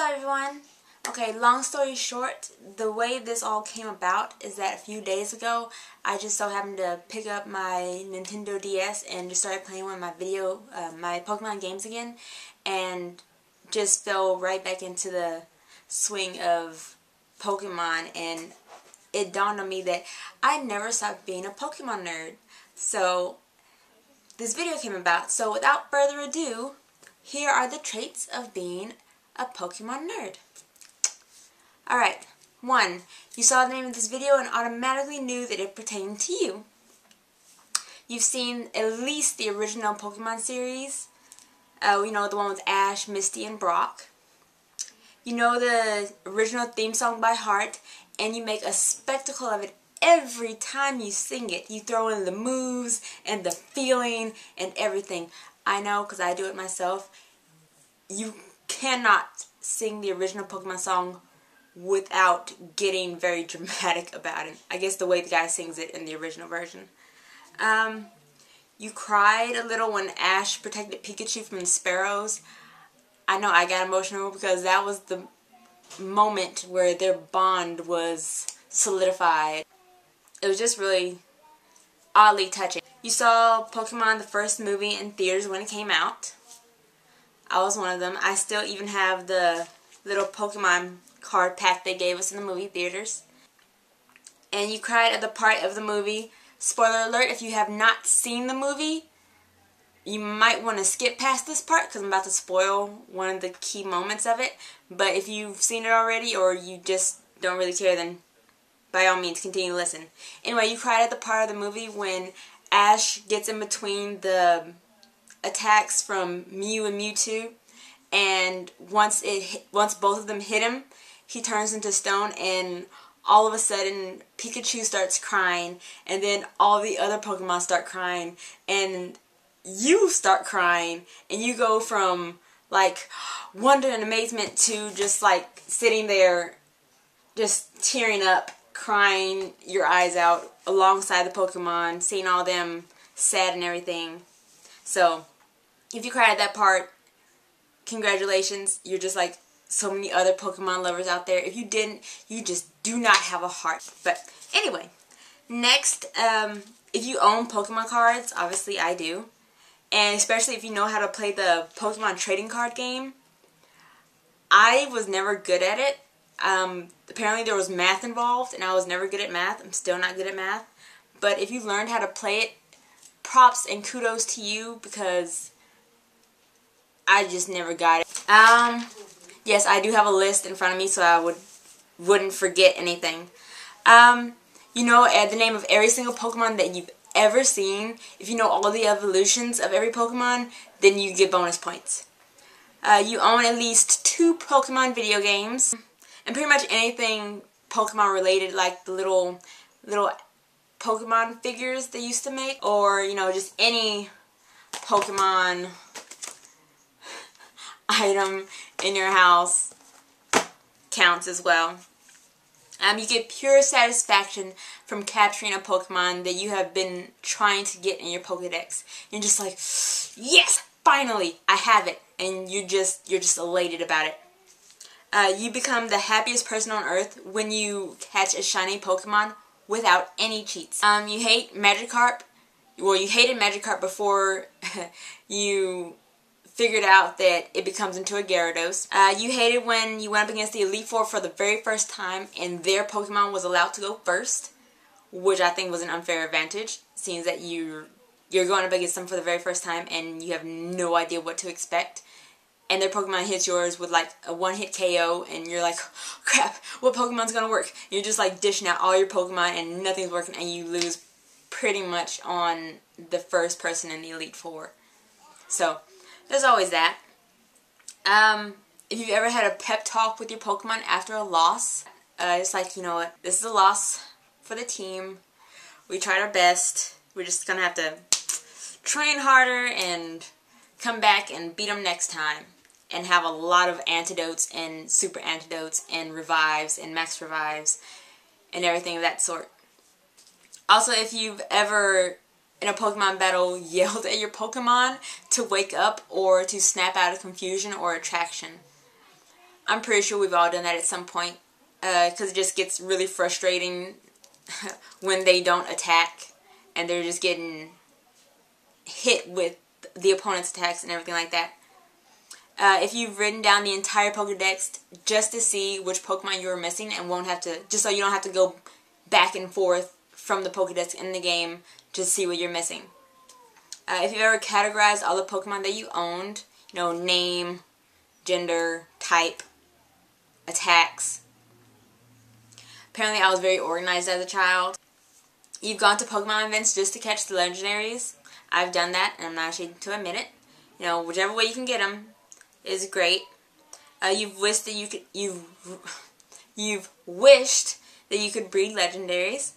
Hello everyone. Okay, long story short, the way this all came about is that a few days ago I just so happened to pick up my Nintendo DS and just started playing one of my Pokemon games again, and just fell right back into the swing of Pokemon, and it dawned on me that I never stopped being a Pokemon nerd. So this video came about. So without further ado, here are the traits of being a Pokemon nerd. Alright, 1. You saw the name of this video and automatically knew that it pertained to you. You've seen at least the original Pokemon series. You know, the one with Ash, Misty, and Brock. You know the original theme song by heart, and you make a spectacle of it every time you sing it. You throw in the moves and the feeling and everything. I know, because I do it myself. You cannot sing the original Pokemon song without getting very dramatic about it. I guess the way the guy sings it in the original version. You cried a little when Ash protected Pikachu from the sparrows. I know I got emotional because that was the moment where their bond was solidified. It was just really oddly touching. You saw Pokemon the first movie in theaters when it came out. I was one of them. I still even have the little Pokemon card pack they gave us in the movie theaters. And you cried at the part of the movie. Spoiler alert, if you have not seen the movie, you might want to skip past this part because I'm about to spoil one of the key moments of it. But if you've seen it already or you just don't really care, then by all means continue to listen. Anyway, you cried at the part of the movie when Ash gets in between the attacks from Mew and Mewtwo, and once both of them hit him, he turns into stone, and all of a sudden Pikachu starts crying, and then all the other Pokemon start crying, and you start crying, and you go from like wonder and amazement to just like sitting there just tearing up, crying your eyes out alongside the Pokemon, seeing all them sad and everything. So if you cried at that part, congratulations. You're just like so many other Pokemon lovers out there. If you didn't, you just do not have a heart. But anyway, next, if you own Pokemon cards, obviously I do, and especially if you know how to play the Pokemon trading card game. I was never good at it. Apparently there was math involved, and I was never good at math. I'm still not good at math. But if you learned how to play it, props and kudos to you, because I just never got it. Yes, I do have a list in front of me so I wouldn't forget anything. You know the name of every single Pokemon that you've ever seen. If you know all the evolutions of every Pokemon, then you get bonus points. You own at least 2 Pokemon video games, and pretty much anything Pokemon related, like the little Pokemon figures they used to make, or you know, just any Pokemon item in your house counts as well. You get pure satisfaction from capturing a Pokemon that you have been trying to get in your Pokedex. You're just like, yes, finally, I have it, and you're just elated about it. You become the happiest person on earth when you catch a shiny Pokemon without any cheats. You hate Magikarp. Well, you hated Magikarp before you figured out that it becomes into a Gyarados. You hated when you went up against the Elite Four for the very first time and their Pokemon was allowed to go first, which I think was an unfair advantage, seeing that you're going up against them for the very first time and you have no idea what to expect. And their Pokemon hits yours with like a one-hit KO, and you're like, crap, what Pokemon's gonna work? And you're just like dishing out all your Pokemon and nothing's working, and you lose pretty much on the first person in the Elite Four. So there's always that. If you've ever had a pep talk with your Pokemon after a loss, it's like, you know what, this is a loss for the team. We tried our best. We're just gonna have to train harder and come back and beat them next time. And have a lot of antidotes and super antidotes and revives and max revives and everything of that sort. Also, if you've ever in a Pokemon battle yelled at your Pokemon to wake up or to snap out of confusion or attraction. I'm pretty sure we've all done that at some point, because it just gets really frustrating when they don't attack and they're just getting hit with the opponent's attacks and everything like that. If you've written down the entire Pokedex just to see which Pokemon you were missing and won't have to, just so you don't have to go back and forth from the Pokedex in the game to see what you're missing. If you've ever categorized all the Pokemon that you owned, you know, name, gender, type, attacks. Apparently I was very organized as a child. You've gone to Pokemon events just to catch the legendaries. I've done that, and I'm not ashamed to admit it. You know, whichever way you can get them is great. You've wished that you could. You've wished that you could breed legendaries.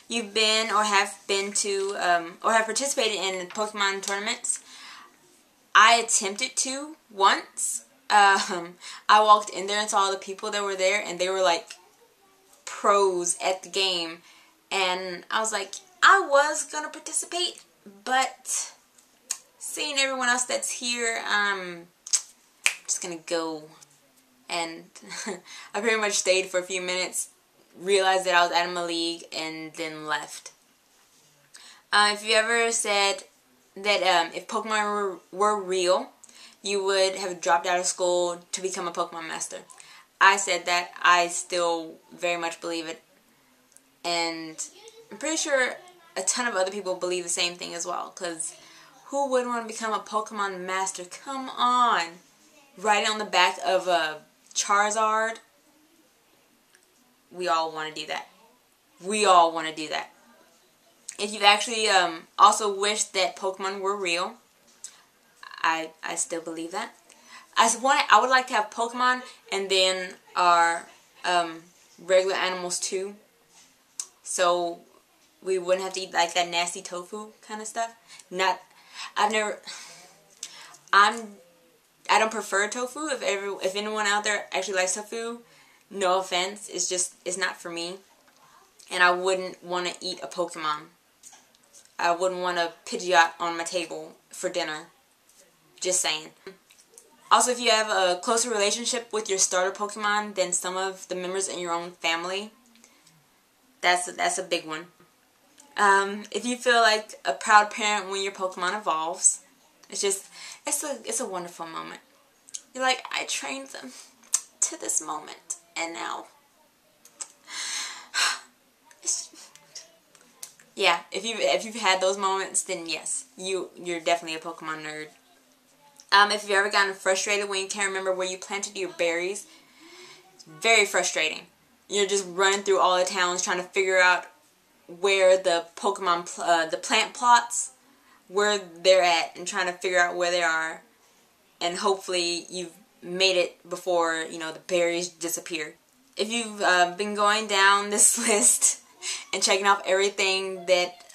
You've been or have been to or have participated in Pokemon tournaments. I attempted to once. I walked in there and saw the people that were there, and they were like pros at the game, and I was like, I was gonna participate, but seeing everyone else that's here, I'm just gonna go. And I pretty much stayed for a few minutes, realized that I was out of my league, and then left. If you ever said that if Pokemon were real, you would have dropped out of school to become a Pokemon master. I said that. I still very much believe it. And I'm pretty sure a ton of other people believe the same thing as well. Because who wouldn't want to become a Pokemon master? Come on. Right on the back of a Charizard. We all want to do that. We all want to do that. If you've actually also wished that Pokemon were real, I still believe that. I would like to have Pokemon and then our regular animals too. So we wouldn't have to eat like that nasty tofu kind of stuff. I don't prefer tofu. If anyone out there actually likes tofu, no offense. It's not for me. And I wouldn't want to eat a Pokemon. I wouldn't want a Pidgeot on my table for dinner. Just saying. Also, if you have a closer relationship with your starter Pokemon than some of the members in your own family, that's a big one. If you feel like a proud parent when your Pokemon evolves, it's a wonderful moment. You're like, I trained them to this moment, and now, yeah. If you've had those moments, then yes, you're definitely a Pokemon nerd. If you've ever gotten frustrated when you can't remember where you planted your berries, it's very frustrating. You're just running through all the towns trying to figure out where the Pokemon, the plant plots, where they're at, and trying to figure out where they are. And hopefully you've made it before, the berries disappear. If you've been going down this list and checking off everything that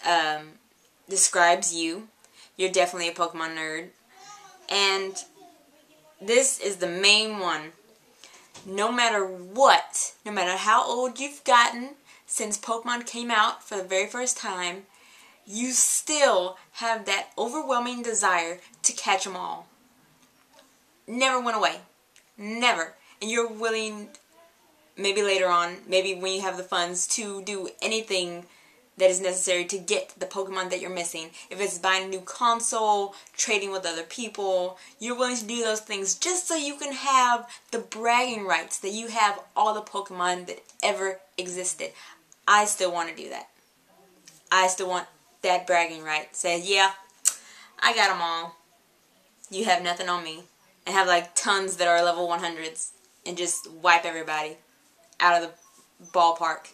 describes you, you're definitely a Pokemon nerd. And this is the main one. No matter what, no matter how old you've gotten since Pokemon came out for the very first time, you still have that overwhelming desire to catch them all. Never went away. Never. And you're willing, maybe later on, maybe when you have the funds, to do anything that is necessary to get the Pokemon that you're missing. If it's buying a new console, trading with other people, you're willing to do those things just so you can have the bragging rights that you have all the Pokemon that ever existed. I still want to do that. I still want that bragging right. Say, yeah, I got them all. You have nothing on me. And have like tons that are level 100s and just wipe everybody out of the ballpark.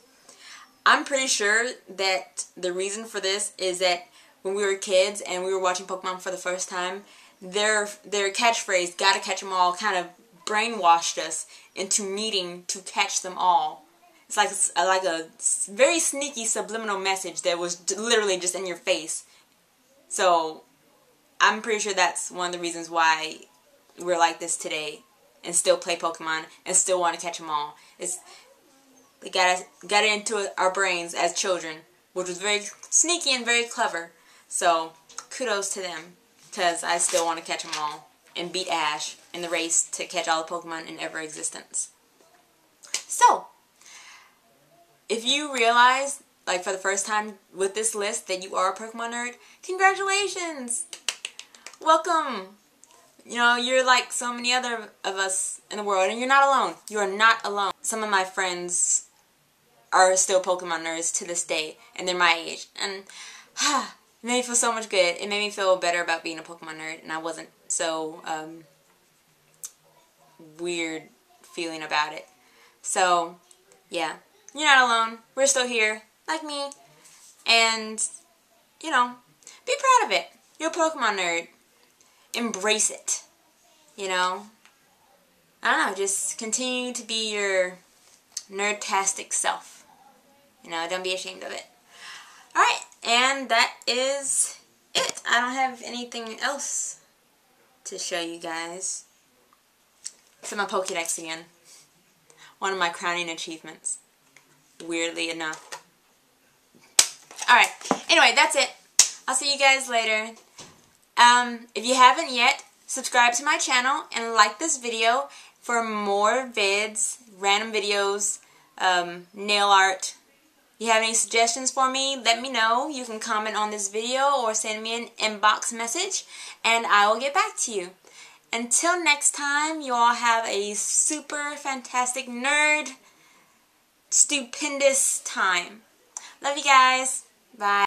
I'm pretty sure that the reason for this is that when we were kids and we were watching Pokemon for the first time, their catchphrase, gotta catch them all, kind of brainwashed us into needing to catch them all. It's like a very sneaky subliminal message that was literally just in your face. So I'm pretty sure that's one of the reasons why we're like this today and still play Pokemon and still want to catch them all. We got it into our brains as children, which was very sneaky and very clever. So kudos to them, because I still want to catch them all. and beat Ash in the race to catch all the Pokemon in ever existence. So, if you realize, like for the first time with this list, that you are a Pokemon nerd, congratulations! Welcome! You know, you're like so many other of us in the world, and you're not alone. You are not alone. Some of my friends are still Pokemon nerds to this day, and they're my age. And it made me feel so much good. It made me feel better about being a Pokemon nerd, and I wasn't so weird feeling about it. So, yeah. You're not alone. We're still here, like me. And, you know, be proud of it. You're a Pokemon nerd. Embrace it. You know? I don't know, just continue to be your nerdtastic self. You know, don't be ashamed of it. Alright, and that is it. I don't have anything else to show you guys. Except my Pokédex again. One of my crowning achievements. Weirdly enough. Alright, anyway, that's it. I'll see you guys later. If you haven't yet, subscribe to my channel and like this video for more vids, random videos, nail art. If you have any suggestions for me, let me know. You can comment on this video or send me an inbox message and I will get back to you. Until next time, you all have a super fantastic nerd stupendous time. Love you guys. Bye.